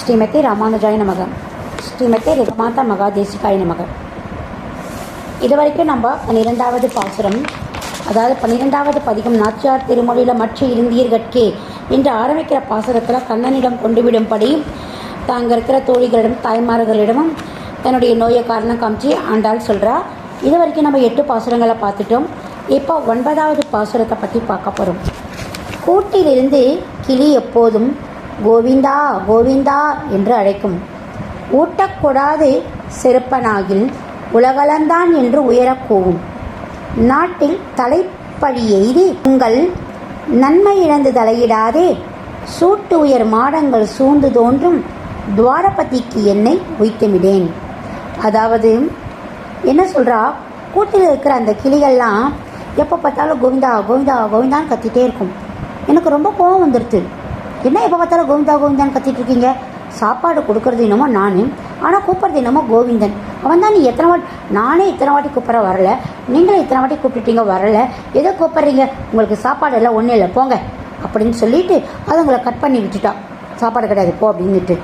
ஸ்ரீமதி ராமானுஜாய நமக. ஸ்ரீமதி ரிகமாதா மகாதேசிகாய நமக. இதுவரைக்கும் நம்ம 12வது பாசுரம், அதாவது 12வது பதிகம் நாச்சியார் திருமொழியில் மற்ற இருந்தீர்கட்கே என்று ஆரம்பிக்கிற பாசுரத்தில் கண்ணனிடம் கொண்டுவிடும்படி தாங்க இருக்கிற தோழிகளிடம் தாய்மார்களிடமும் தன்னுடைய நோயை காரணம் காமிச்சு ஆண்டாள் சொல்கிறா. இது வரைக்கும் நம்ம 8 பாசுரங்களை பார்த்துட்டோம். இப்போ 9வது பாசுரத்தை பற்றி பார்க்க போகிறோம். கூட்டிலிருந்து கிளி எப்போதும் கோவிந்தா கோவிந்தா என்று அழைக்கும். ஊட்டக்கூடாது செருப்பனாகில் உலகளந்தான் என்று உயரக்கூவும். நாட்டில் தலைப்பழி எய்தி உங்கள் நன்மை இழந்து தலையிடாதே சூட்டு உயர் மாடங்கள் சூழ்ந்து தோன்றும் துவாரபதிக்கு என்னை உய்த்துமிடேன். அதாவது என்ன சொல்கிறா, கூட்டில் இருக்கிற அந்த கிளிகள்லாம் எப்போ பார்த்தாலும் கோவிந்தா கோவிந்தா கோவிந்தான்னு கத்திட்டே இருக்கும். எனக்கு ரொம்ப கோவம் வந்துடுது. என்ன எப்போ பார்த்தாலும் கோவிந்தா கோவிந்தான்னு கத்திட்டு இருக்கீங்க? சாப்பாடு கொடுக்கறது என்னமோ நான், ஆனால் கூப்பிட்றது என்னமோ கோவிந்தன். அவன் தான் நீ எத்தனை வாட்டி, நானே இத்தனை வாட்டி கூப்பிட்ற வரல, நீங்களும் இத்தனை வாட்டி கூப்பிட்டுட்டீங்க வரல, எதோ கூப்பிட்றீங்க, உங்களுக்கு சாப்பாடு எல்லாம் ஒன்றும் இல்லை போங்க அப்படின்னு சொல்லிட்டு அதுங்களை கட் பண்ணி விட்டுட்டா. சாப்பாடு கிடையாது போ அப்படின்னுட்டு.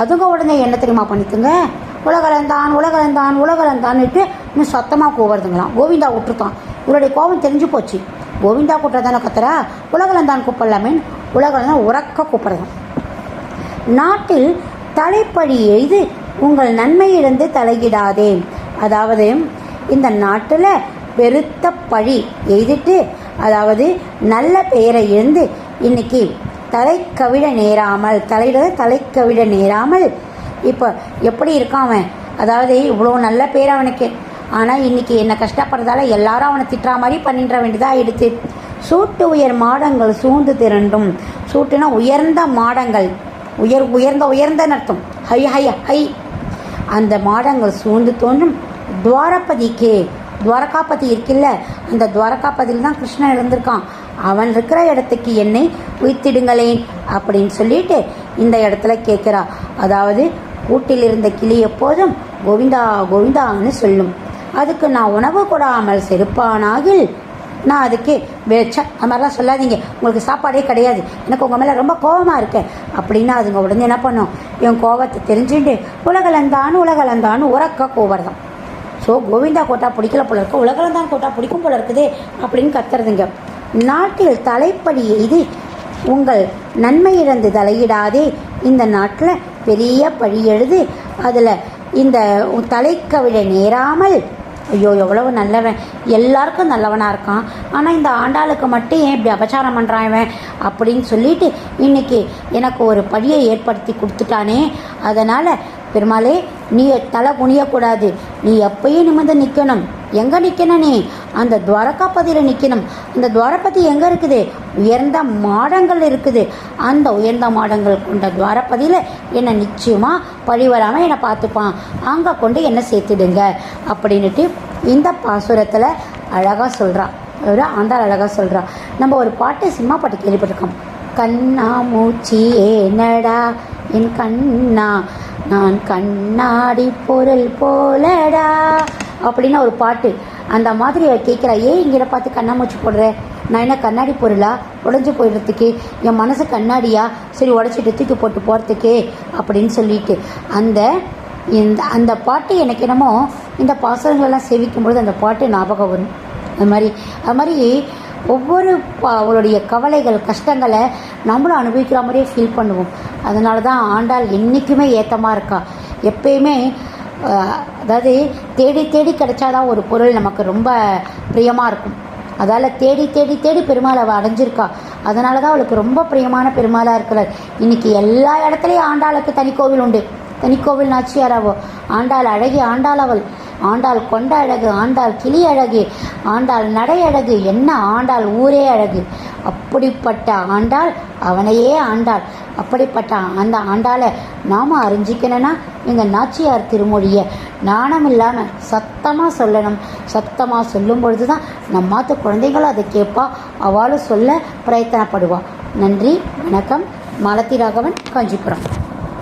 அதுங்க உடனே என்ன தெரியுமா பண்ணித்துங்க, உலகளந்தான் உலகளந்தான் உலகளந்தான்னுட்டு இன்னும் சத்தமாக கூப்பிடுறதுங்களாம். கோவிந்தா விட்டுருத்தான். இவருடைய கோபம் தெரிஞ்சு போச்சு. கோவிந்தா கூப்பிட்ற தானே கத்துறா, உலகளந்தான் கூப்பிடலாமே, உலகளந்தான் உறக்க கூப்பிட்றது. நாட்டில் தலைப்பழி எய்து உங்கள் நன்மையிலிருந்து தலையிடாதே. அதாவது இந்த நாட்டில் பெருத்த பழி எய்திட்டு, அதாவது நல்ல பெயரை இருந்து இன்னைக்கு தலைக்கவிழ நேராமல், தலைக்கவிழ நேராமல் இப்போ எப்படி இருக்கான் அவன், அதாவது இவ்வளோ நல்ல பேர் அவனுக்கு, ஆனால் இன்றைக்கி என்னை கஷ்டப்படுறதால எல்லாரும் அவனை திட்டுற மாதிரி பண்ணிட வேண்டியதாக ஆயிடுச்சு. சூட்டு உயர் மாடங்கள் சூழ்ந்து திரண்டும். சூட்டுனா உயர்ந்த மாடங்கள், உயர்ந்த அர்த்தம், ஹை ஹை ஹை. அந்த மாடங்கள் சூழ்ந்து தோன்றும் துவாரபதிக்கு, துவாரகாபதி இருக்குல்ல, அந்த துவாரகாபதியில் தான் கிருஷ்ணன் இருந்திருக்கான். அவன் இருக்கிற இடத்துக்கு என்னை உய்த்திடுங்களேன் அப்படின்னு சொல்லிட்டு இந்த இடத்துல கேட்குறா. அதாவது கூட்டில் இருந்த கிளி எப்போதும் கோவிந்தா கோவிந்தான்னு சொல்லும். அதுக்கு நான் உணவு கொடாமல் செருப்பானாகில் நான் அதுக்கு அது மாதிரிலாம் சொல்லாதீங்க, உங்களுக்கு சாப்பாடே கிடையாது, எனக்கு உங்கள் மேலே ரொம்ப கோபமாக இருக்கேன் அப்படின்னா அதுங்க உடனே என்ன பண்ணும், என் கோபத்தை தெரிஞ்சுட்டு உலகளந்தான்னு உறக்க கோபர்தான். ஸோ கோவிந்தா கோட்டா பிடிக்கல போல இருக்கு, உலகளந்தான் கோட்டா பிடிக்கும் போல இருக்குது அப்படின்னு கத்துறதுங்க. நாட்டில் தலைப்படி எய்து உங்கள் நன்மை இழந்து தலையிடாதே. இந்த நாட்டில் பெரிய பழி எழுது, அதில் இந்த தலைக்கவிழ நேராமல், ஐயோ எவ்வளவு நல்லவன், எல்லாருக்கும் நல்லவனாக இருக்கான், ஆனால் இந்த ஆண்டாளுக்கு மட்டும் ஏன் இப்படி அபச்சாரம் பண்ணுறான் இவன் அப்படின்னு சொல்லிட்டு இன்னைக்கு எனக்கு ஒரு பழியை ஏற்படுத்தி கொடுத்துட்டானே. அதனால் பெருமாளே நீ தலை குனியக்கூடாது, நீ எப்பயும் நிமிர்ந்து நிற்கணும். எங்கே நிற்கணும் நீ? அந்த துவாரகாபதியில் நிற்கணும். அந்த துவாரபதி எங்கே இருக்குது? உயர்ந்த மாடங்கள் இருக்குது. அந்த உயர்ந்த மாடங்கள் கொண்ட துவாரபதியில் என்னை நிச்சயமாக பழி வராமல் என்னை பார்த்துப்பான், அங்கே கொண்டு என்னை சேர்த்துடுங்க அப்படின்ட்டு இந்த பாசுரத்தில் அழகாக சொல்கிறான். ஒரு ஆண்டாள் அழகாக சொல்கிறான். நம்ம ஒரு பாட்டு, சினிமா பாட்டு கேள்விப்பட்டிருக்கோம். கண்ணா மூச்சி ஏனடா என் கண்ணா நான் கண்ணாடி பொருள் போலடா அப்படின்னு ஒரு பாட்டு. அந்த மாதிரி கேட்குறா, ஏன் இங்கே பார்த்து கண்ணாமூச்சி போடுற, நான் என்ன கண்ணாடி பொருளா உடஞ்சி போயிடுறதுக்கு, என் மனசு கண்ணாடியா, சரி உடச்சிட்டு தூக்கி போட்டு போகிறதுக்கு அப்படின்னு சொல்லிட்டு அந்த பாட்டு எனக்கு என்னமோ இந்த பாசங்களெல்லாம் சேவிக்கும்பொழுது அந்த பாட்டு ஞாபகம் வரும். அது மாதிரி ஒவ்வொரு அவளுடைய கவலைகள் கஷ்டங்களை நம்மளும் அனுபவிக்கிற மாதிரியே ஃபீல் பண்ணுவோம். அதனால தான் ஆண்டாள் என்றைக்குமே ஏத்தமாக இருக்கா. எப்பயுமே அதாவது தேடி தேடி கிடைச்சாதான் ஒரு பொருள் நமக்கு ரொம்ப பிரியமாக இருக்கும். அதால் தேடி தேடி தேடி பெருமாள் அவள் அடைஞ்சிருக்கா. அதனால தான் அவளுக்கு ரொம்ப பிரியமான பெருமாளாக இருக்கிறார். இன்றைக்கி எல்லா இடத்துலையும் ஆண்டாளுக்கு தனி கோவில் உண்டு. தனிக்கோவில் நாச்சியாராவோ, ஆண்டாள் அழகி, ஆண்டாள் அவள், ஆண்டாள் கொண்ட அழகு, ஆண்டாள் கிளி அழகு, ஆண்டாள் நடை அழகு, என்ன ஆண்டாள் ஊரே அழகு. அப்படிப்பட்ட ஆண்டாள் அவனையே ஆண்டாள். அப்படிப்பட்ட அந்த ஆண்டாளை நாம் அறிஞ்சிக்கணும்னா இந்த நாச்சியார் திருமொழியை நாணம் இல்லாமல் சத்தமாக சொல்லணும். சத்தமாக சொல்லும் பொழுது தான் நம்மாத்து குழந்தைங்களும் அதை கேட்பா, அவளும் சொல்ல பிரயத்தனப்படுவாள். நன்றி, வணக்கம். மாலதி ராகவன், காஞ்சிபுரம்.